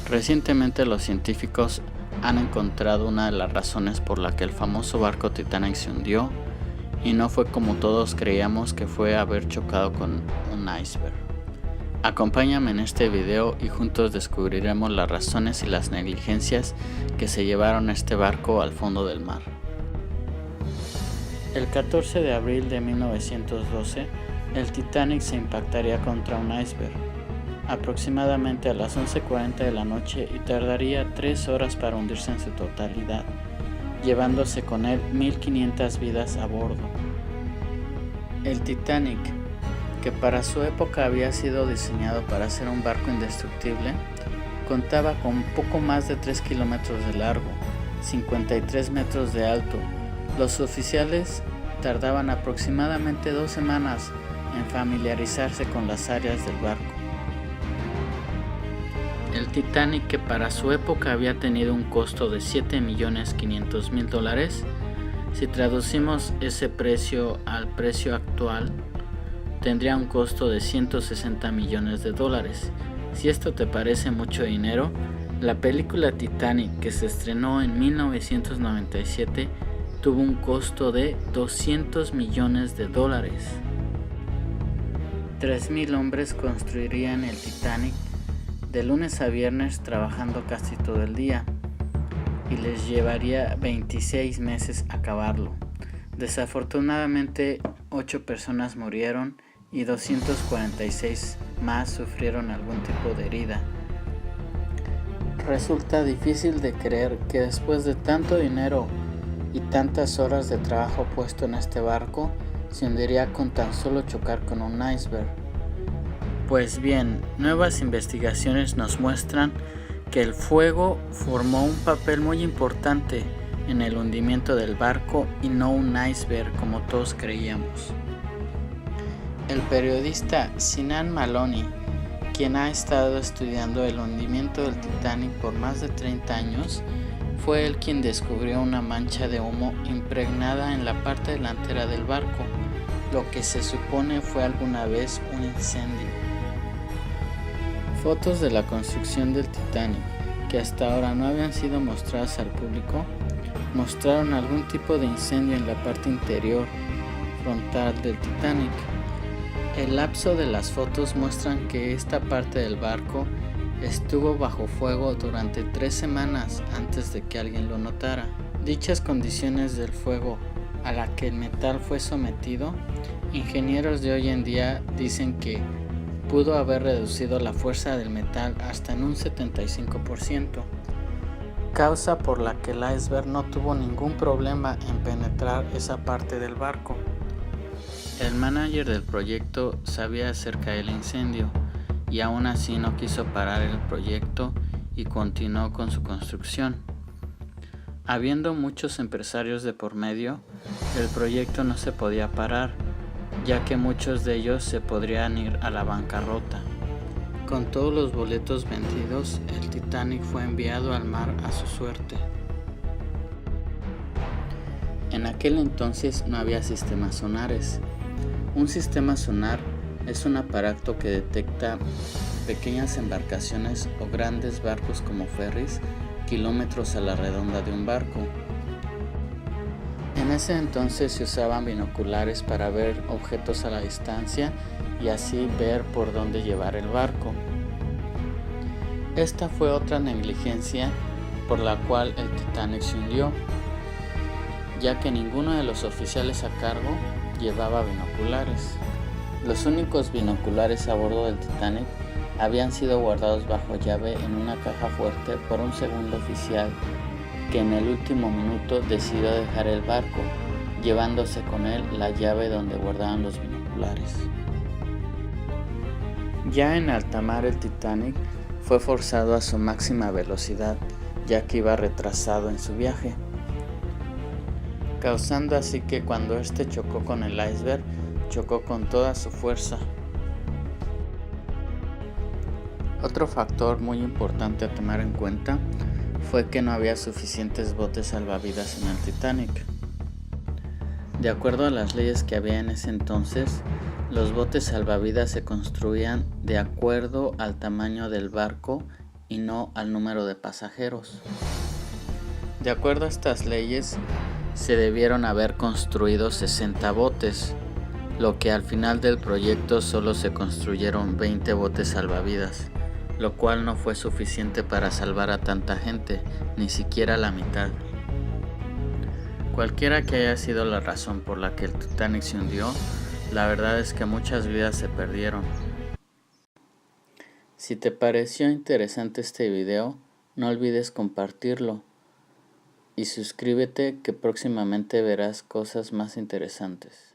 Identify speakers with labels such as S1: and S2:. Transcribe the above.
S1: Recientemente los científicos han encontrado una de las razones por la que el famoso barco Titanic se hundió, y no fue como todos creíamos que fue haber chocado con un iceberg. Acompáñame en este video y juntos descubriremos las razones y las negligencias que se llevaron a este barco al fondo del mar. El 14 de abril de 1912, el Titanic se impactaría contra un iceberg, aproximadamente a las 11:40 de la noche, y tardaría 3 horas para hundirse en su totalidad, llevándose con él 1,500 vidas a bordo. El Titanic, que para su época había sido diseñado para ser un barco indestructible, contaba con poco más de 3 kilómetros de largo, 53 metros de alto. Los oficiales tardaban aproximadamente 2 semanas en familiarizarse con las áreas del barco. El Titanic, que para su época había tenido un costo de $7,500,000, si traducimos ese precio al precio actual, tendría un costo de $160 millones. Si esto te parece mucho dinero, la película Titanic, que se estrenó en 1997, tuvo un costo de $200 millones. 3,000 hombres construirían el Titanic de lunes a viernes, trabajando casi todo el día, y les llevaría 26 meses acabarlo. Desafortunadamente, 8 personas murieron y 246 más sufrieron algún tipo de herida. Resulta difícil de creer que después de tanto dinero y tantas horas de trabajo puesto en este barco, se hundiría con tan solo chocar con un iceberg. Pues bien, nuevas investigaciones nos muestran que el fuego formó un papel muy importante en el hundimiento del barco y no un iceberg como todos creíamos. El periodista Sinan Maloney, quien ha estado estudiando el hundimiento del Titanic por más de 30 años, fue él quien descubrió una mancha de humo impregnada en la parte delantera del barco, lo que se supone fue alguna vez un incendio. Fotos de la construcción del Titanic, que hasta ahora no habían sido mostradas al público, mostraron algún tipo de incendio en la parte interior frontal del Titanic. El lapso de las fotos muestran que esta parte del barco estuvo bajo fuego durante 3 semanas antes de que alguien lo notara. Dichas condiciones del fuego a la que el metal fue sometido, ingenieros de hoy en día dicen que pudo haber reducido la fuerza del metal hasta en un 75%, causa por la que el iceberg no tuvo ningún problema en penetrar esa parte del barco. El manager del proyecto sabía acerca del incendio y aún así no quiso parar el proyecto y continuó con su construcción. Habiendo muchos empresarios de por medio, el proyecto no se podía parar, ya que muchos de ellos se podrían ir a la bancarrota. Con todos los boletos vendidos, el Titanic fue enviado al mar a su suerte. En aquel entonces no había sistemas sonares. Un sistema sonar es un aparato que detecta pequeñas embarcaciones o grandes barcos como ferries kilómetros a la redonda de un barco. En ese entonces se usaban binoculares para ver objetos a la distancia y así ver por dónde llevar el barco. Esta fue otra negligencia por la cual el Titanic se hundió, ya que ninguno de los oficiales a cargo llevaba binoculares. Los únicos binoculares a bordo del Titanic habían sido guardados bajo llave en una caja fuerte por un segundo oficial que en el último minuto decidió dejar el barco, llevándose con él la llave donde guardaban los binoculares. Ya en alta mar, el Titanic fue forzado a su máxima velocidad, ya que iba retrasado en su viaje, causando así que cuando este chocó con el iceberg, chocó con toda su fuerza. Otro factor muy importante a tomar en cuenta fue que no había suficientes botes salvavidas en el Titanic. De acuerdo a las leyes que había en ese entonces, los botes salvavidas se construían de acuerdo al tamaño del barco y no al número de pasajeros. De acuerdo a estas leyes, se debieron haber construido 60 botes, lo que al final del proyecto solo se construyeron 20 botes salvavidas, lo cual no fue suficiente para salvar a tanta gente, ni siquiera la mitad. Cualquiera que haya sido la razón por la que el Titanic se hundió, la verdad es que muchas vidas se perdieron. Si te pareció interesante este video, no olvides compartirlo y suscríbete que próximamente verás cosas más interesantes.